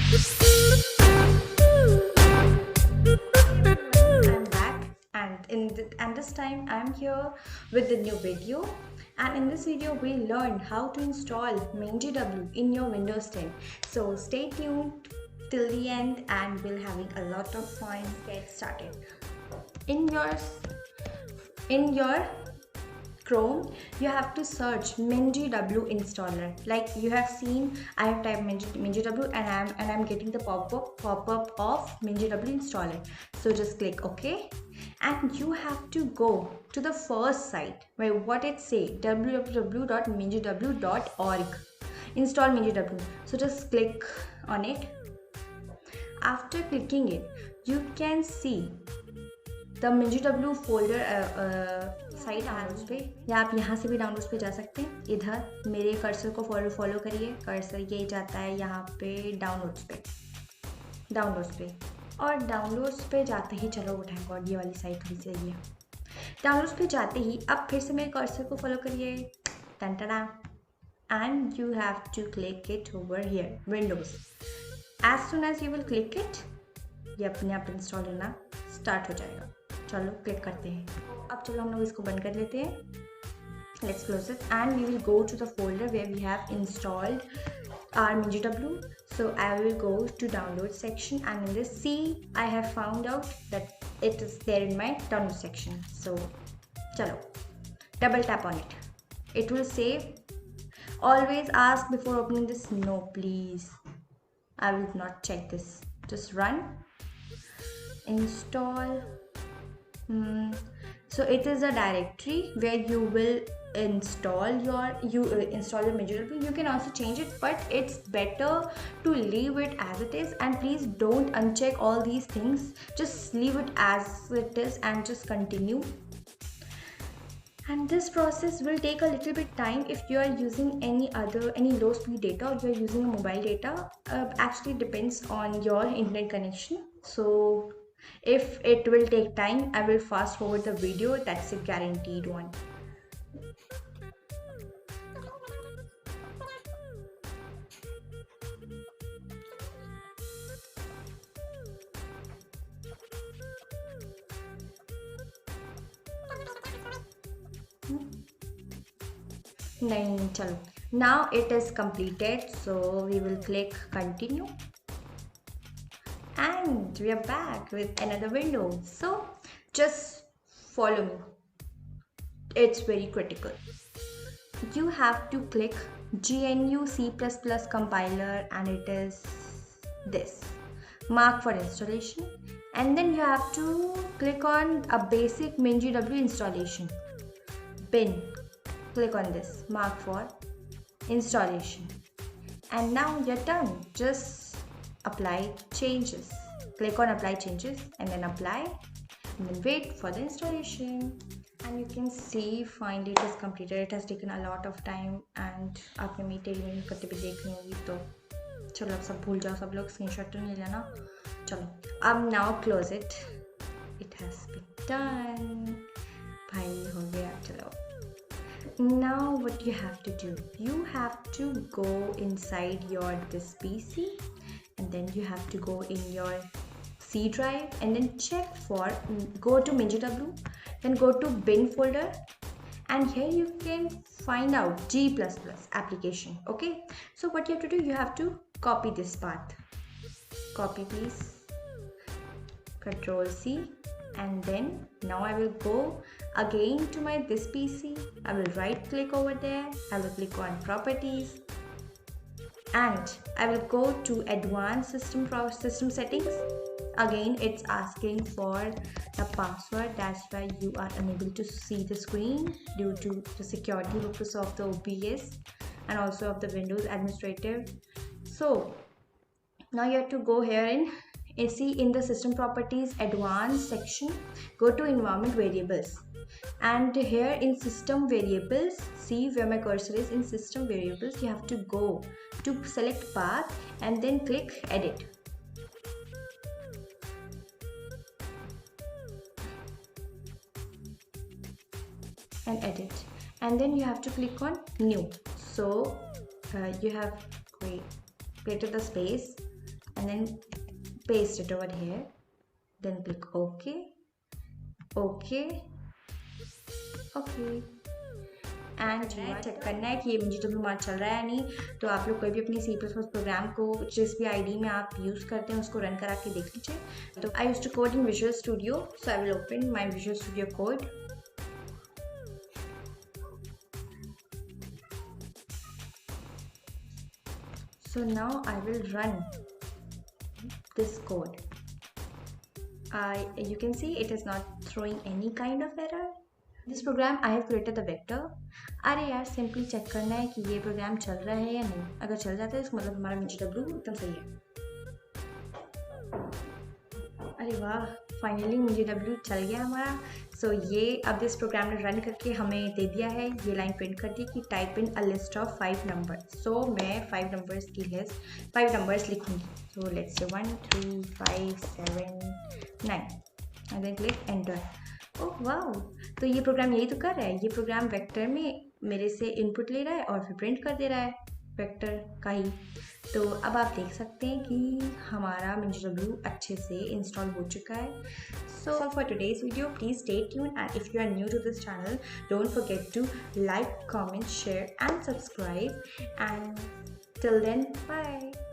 I'm back, and this time I'm here with the new video. And in this video we learned how to install Mingw in your Windows 10. So stay tuned till the end and we'll having a lot of fun. Get started. In your Chrome, you have to search Mingw installer. Like you have seen, I have typed Mingw and I'm getting the pop-up of Mingw installer. So just click OK, and you have to go to the first site where what it say www.mingw.org. Install Mingw. So just click on it. After clicking it, you can see the Mingw folder site downloads पे, या आप यहाँ से भी downloads पे जा सकते हैं. इधर मेरे कर्सर को फॉलो करिए. कर्सर ये जाता है यहाँ पे डाउनलोड्स पे और डाउनलोड्स पे जाते ही, चलो उठाएं गॉड, ये वाली साइट थोड़ी सी है. डाउनलोड्स पे जाते ही अब फिर से मेरे कर्सर को फॉलो करिए. Then and you have to click it over here windows. As soon as you will click it, ये अपने आप इंस्टॉल होना स्टार्ट हो जाएगा. चलो क्लिक करते हैं. अब चलो हम लोग इसको बंद कर लेते हैं. Let's close it and we will go to the folder where we have installed our Mingw. So I will go to download section, and in this C I have found out that it is there in my download section. So chalo, double tap on it. It will save. Always ask before opening this. No, please, I will not check this. Just run, install. So it is a directory where you will install your Mingw. You can also change it, but it's better to leave it as it is, and please don't uncheck all these things. Just leave it as it is and just continue. And this process will take a little bit time if you are using any low speed data or you are using a mobile data. Actually depends on your internet connection. So if it will take time, I will fast forward the video. That's a guaranteed one. Nahin, chalo. Now it is completed, so we will click continue. And we are back with another window. So just follow me. It's very critical. You have to click GNU C++ compiler, and it is this. Mark for installation. And then you have to click on a basic Mingw installation. Bin. Click on this. Mark for installation. And now you're done. Just apply changes. Click on apply changes and then apply, and then wait for the installation. And you can see finally it is completed. It has taken a lot of time, and आपने मेरी television करते भी देख रही होंगी, तो चलो अब सब भूल जाओ, सब लोग स्क्रीनशॉट तो नहीं लेना. चलो अब now close it. It has been done. भाई हो गया. चलो. Now what you have to do, you have to go inside your this PC, and then you have to go in your C drive and then check for, go to Mingw, then go to bin folder, and here you can find out G++ application. Okay, so what you have to do, you have to copy this path. Copy please, Control C, and then now I will go again to my this PC. I will right click over there. I will click on properties, and I will go to advanced system settings. Again it's asking for the password. That's why you are unable to see the screen due to the security purpose of the OBS and also of the Windows administrative. So now you have to go here in see in the system properties advanced section, go to environment variables, and here in system variables, see where my cursor is. In system variables you have to go to select path and then click edit. And edit, and then you have to click on new. So you have created the space and then paste it over here, then click OK, OK, OK. And check करना है कि ये MinGW हमारा चल रहा है या नहीं. तो आप लोग कोई भी अपनी C++ प्रोग्राम को जिस भी आईडी में आप यूज़ करते हैं उसको रन करा के देख लीजिए. तो I used to code in visual studio, so I will open my visual studio code. So now I will run this code. You can see it is not throwing any kind of error. This program I have created the vector. अरे यार simply check करना है कि ये programme चल रहा है या नहीं. अगर चल जाता है इसका मतलब हमारा MinGW एकदम सही है. अरे वाह, फाइनली MinGW चल गया हमारा. सो ये अब इस प्रोग्राम ने रन करके हमें दे दिया है, ये लाइन प्रिंट कर दी कि type in a list of 5 numbers. So मैं 5 नंबर्स की लिस्ट 5 नंबर्स लिखूंगी. So let's say 1 3 5 7 9 and then click enter. Oh wow, तो ये प्रोग्राम यही तो कर रहा है. ये प्रोग्राम वेक्टर में मेरे से इनपुट ले रहा है और फिर प्रिंट कर दे रहा है वेक्टर का ही. तो अब आप देख सकते हैं कि हमारा MinGW अच्छे से इंस्टॉल हो चुका है. So for today's video, please stay tuned, and if you are new to this channel, don't forget to like, comment, share and subscribe. And till then, bye.